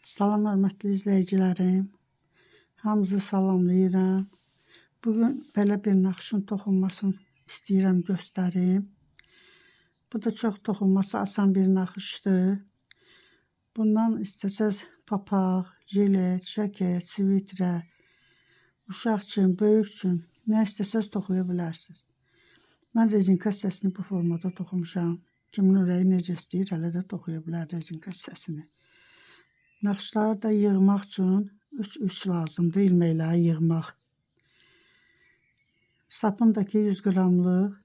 Salam hörmətli izləyicilərim. Hamınızı salamlayıram. Bugün belə bir naxışın toxunmasını istəyirəm göstərim. Bu da çox toxunması asan bir naxışdır. Bundan istəsəz papaq, jilet, jaket, svitrə, uşaq üçün, böyük üçün nə istəsəz toxuya bilərsiniz. Mən rezinka hissəsini bu formada toxumuşam. Kimin ürəyi necə istəyir, hələ də toxuya bilər rezinka hissəsini. Naxışları da yığmaq üçün 3 lazımdır, ilməkləri yığmaq. Sapımdakı 100 qramlıq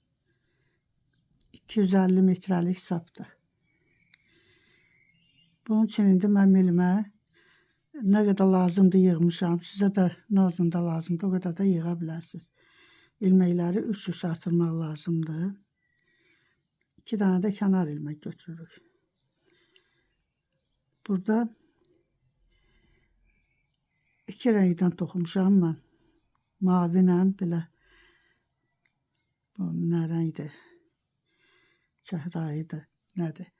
250 metrəlik sapdır. Bunun üçün indi mən milmə nə qədər lazımdır yığmışam. Sizə də nə uzunda lazımdır, o qədər də yığa bilərsiniz. İlməkləri 3 artırmaq lazımdır. 2 dənə də kənar ilmək götürürük. Burada 2 rəngdən toxumuşam mən. Mavi ilə belə, bu nə rəngdir? Çəhrayıdır, nədir?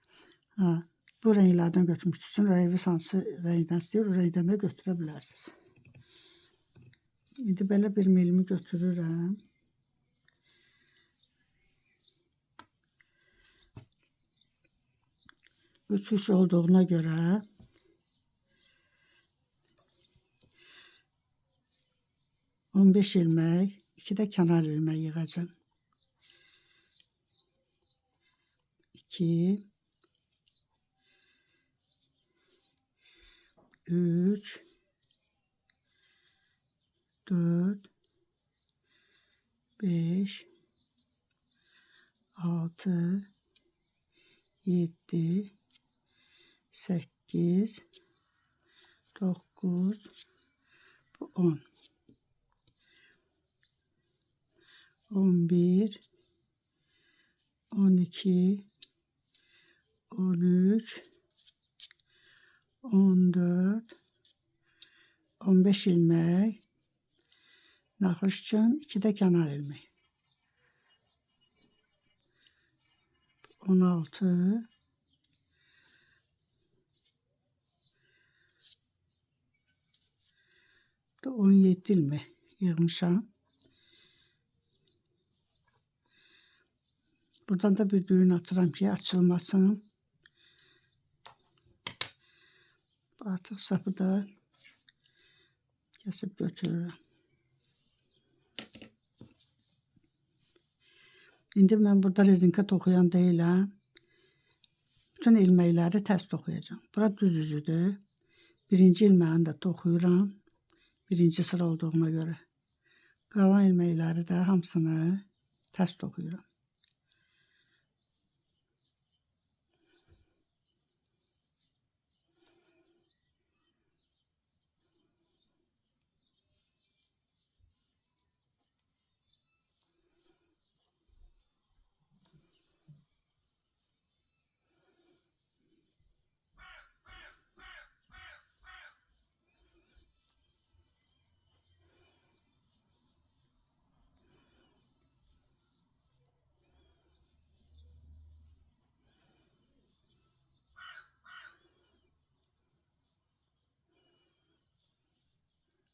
Bu rənglərdən götürmüşsünüz. Ürəyiniz hansı rəngdən istəyir, o rəngdən də götürə bilərsiniz. İndi belə bir milimi götürürəm. Üç olduğuna görə 15 ilmək, 2 də kənar ilmək yığacağım. 2 3 4 5 6 7 8 9 10 11 12 13 14 15 ilmək, naxış üçün 2 də kənar ilmək. 16 17 ilmək yığmışam. Buradan da bir düğün atıram ki açılmasın. Artıq sapı da kəsib götürürəm. İndi mən burada rezinka toxuyan deyiləm. Bütün ilməkləri tərs toxuyacağım. Bura düz üzüdür. Birinci ilməyini də toxuyuram. Birinci sıra olduğuna görə. Qalan ilməkləri də hamısını tərs toxuyuram.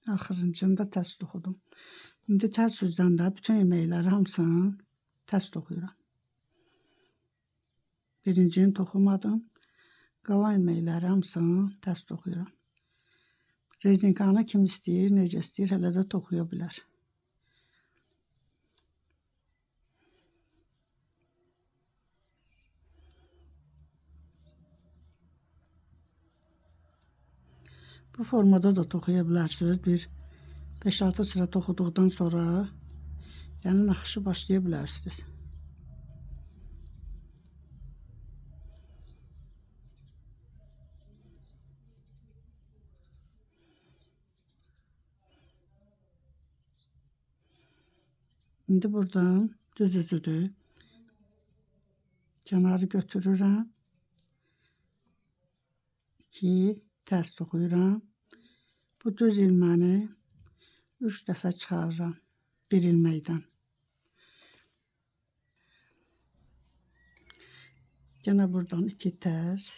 Axırıncını da tərs toxudum. İndi tərs üzdən də bütün ilməkləri hamısını tərs toxuyuram. Birincini toxumadım. Qalan ilməkləri hamısını tərs toxuyuram. Rezinkanı kim istəyir, necə istəyir, hələ də toxuya bilər. Bu formada da toxuya bilərsiniz. Bir 5-6 sıra toxuduqdan sonra yəni naxışı başlaya bilərsiniz. İndi buradan düz üzüdür. Kənarı götürürəm. 2 tərs toxuyuram. Bu düz ilməni 3 dəfə çıxarıram bir ilməkdən. Gene buradan 2 tərs.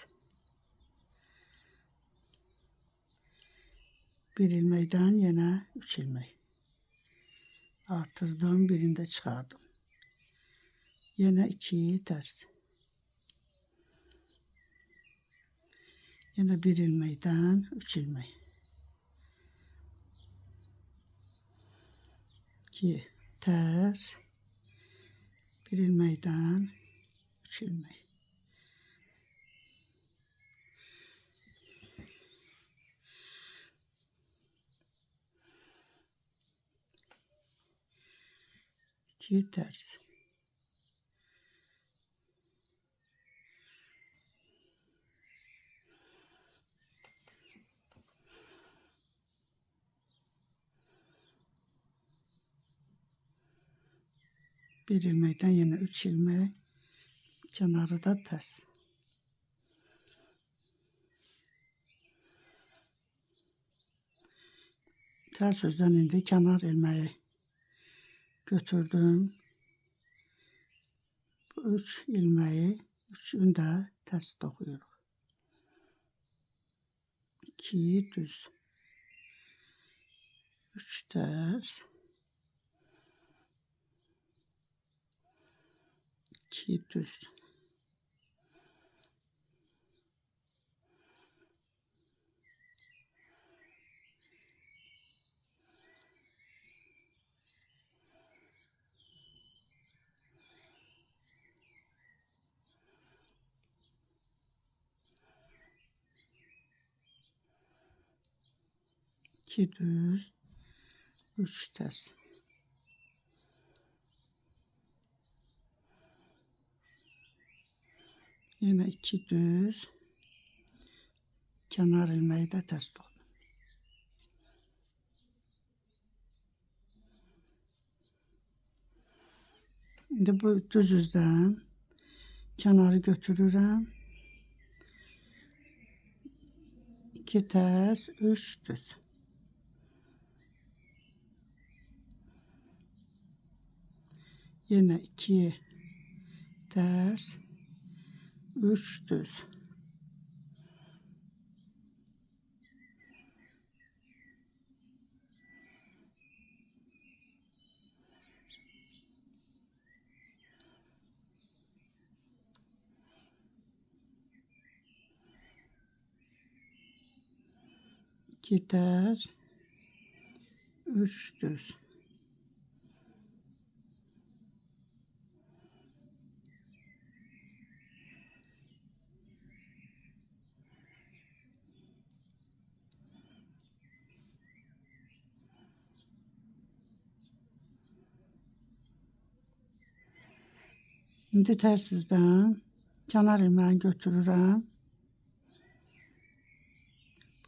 Bir ilmekten yine 3 ilmek artırdım, birini de çıkardım. Yine 2 ters. Yine bir ilmekten 3 ilmek. 2 ters. Bir ilmekten 3 ilmek. İki ters. Bir ilmekten yine 3 ilmek. Kenarı da ters. Ters yüzden indi kenar ilmeği götürdüm. Bu 3 ilmeği, üçünü de ters dokuyoruz. 2 düz. 3 ters. 2 düz. İki düz. 3 ters. Yine 2 düz. Kenar ilmeği de ters dokudum. Şimdi bu düz yüzden kenarı götürürüm. 2 ters, 3 düz. Yine 2 ters, 3 düz. İki ters, 3 düz. Şimdi ters yüzden kenar ilmeğini götürürüm.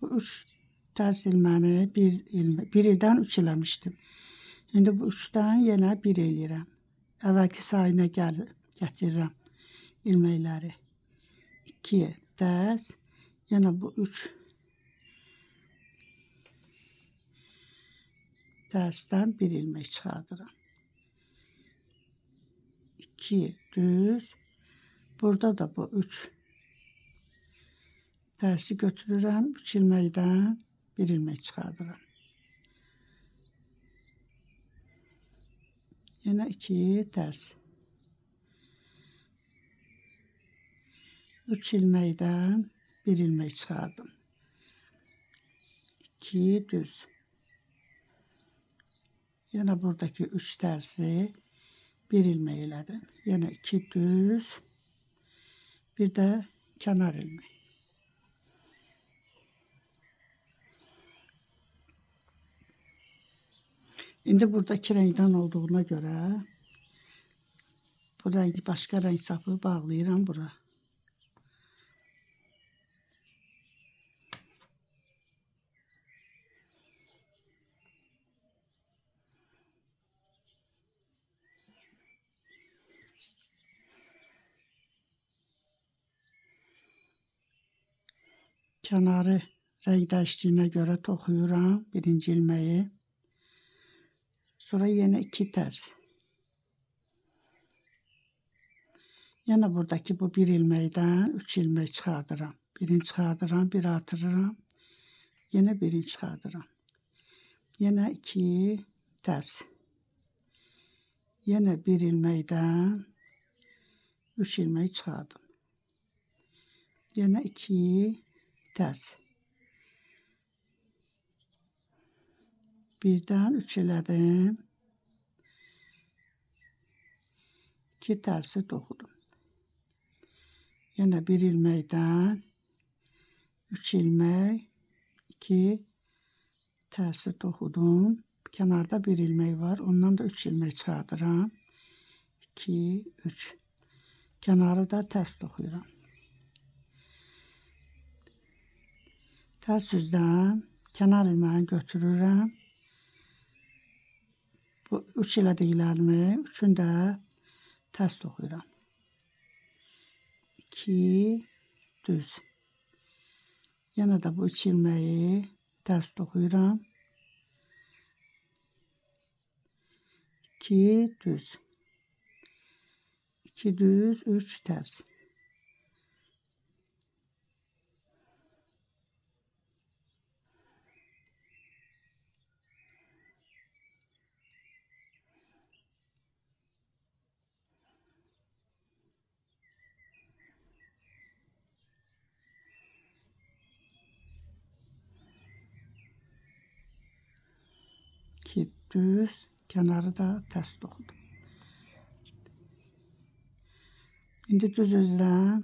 Bu 3 ters ilmeğini bir ildən 3 eləmişdim. Şimdi bu 3'ten yine 1 eləyirəm. Əvvəlki sayına gətirirəm ilməkləri. 2 ters. Yine bu 3 tersten 1 ilmek çıxardıram. 2 düz. Burada da bu 3 tersi götürürüm. 3 ilmekten 1 ilmek çıxardıram. Yine 2 ters. 3 ilmekten 1 ilmek çıxardım. 2 düz. Yine buradaki 3 tersi 1 ilmek elədim. Yine 2 düz. Bir de kenar ilmek. Şimdi burada 2 renkten olduğuna göre bu rengi başka renk sapı bağlayıram bura. Kenarı renk değiştiğine göre tokuyuram birinci ilmeği. Sonra yine 2 ters. Yine buradaki bu 1 ilmekten 3 ilmek çıxardıram. Birini çıxardıram, bir artırıram. Yine birini çıxardıram. Yenə 2 tərs. Yenə bir ilməkdən 3 ilmək çıxardım. Yenə 2 tərs. Birdən 3 elədim. 2 tərsi toxudum. Yenə bir ilməkdən 3 ilmək, 2 tərsi toxudum. Kənarda bir ilmək var. Ondan da 3 ilmək çıxardıram. 2, 3. Kənarı da tərs toxuyuram. Tərs üzdən kənar ilməyi götürürəm. Bu 3 elədiklərimi, 3-ünü də tərs toxuyuram. 2 düz. Yenə də bu 3 ilməyi tərs toxuyuram. 2 düz. 2 düz, 3 tərs. Düz, kənarı da tərs toxudum. İndi düz üzdən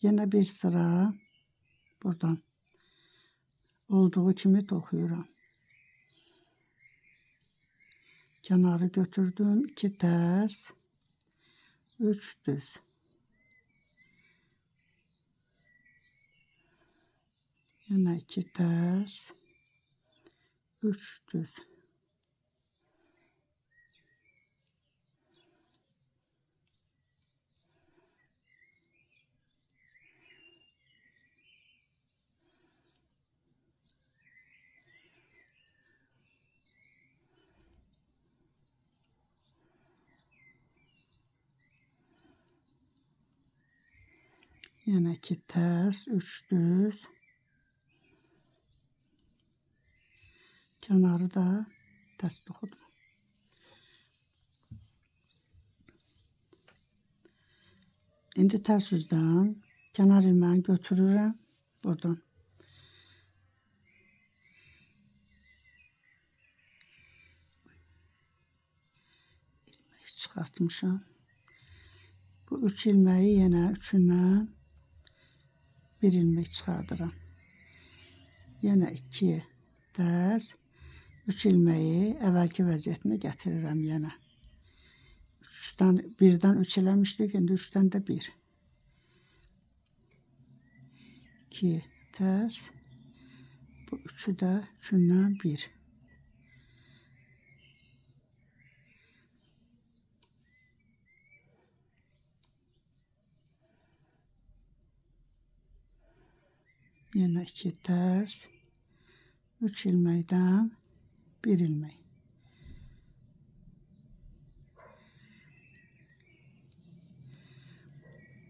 yenə bir sıra buradan olduğu kimi toxuyuram. Kənarı götürdüm, 2 tərs, 3 düz. Yenə 2 tərs, 3 düz. Yenə 2 tərs, 3 düz. Kənarı da tərs toxudum. İndi tərs üzdən kənar ilməyi götürürəm buradan. İlməyi çıxartmışam. Bu 3 ilməyi yenə üçündən bir ilmək çıxardıram. Yenə 2 tərs, 3 ilməyi əvvəlki vəziyyətinə gətirirəm yenə. 1-dən 3 eləmişdik, indi 3-dən də 1. 2 tərs, bu 3-ü də 3-ündən 1. Yenə 2 tərs, 3 ilməkdən 1 ilmək.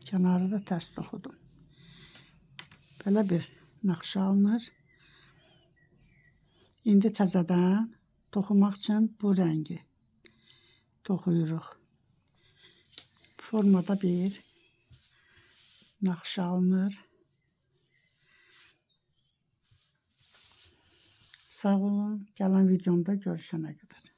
Kənarı da tərs toxudum. Belə bir naxışa alınır. İndi təzədən toxumaq üçün bu rəngi toxuyuruq. Formada bir naxışa alınır. Sağ olun. Gələn videomda görüşənə qədər.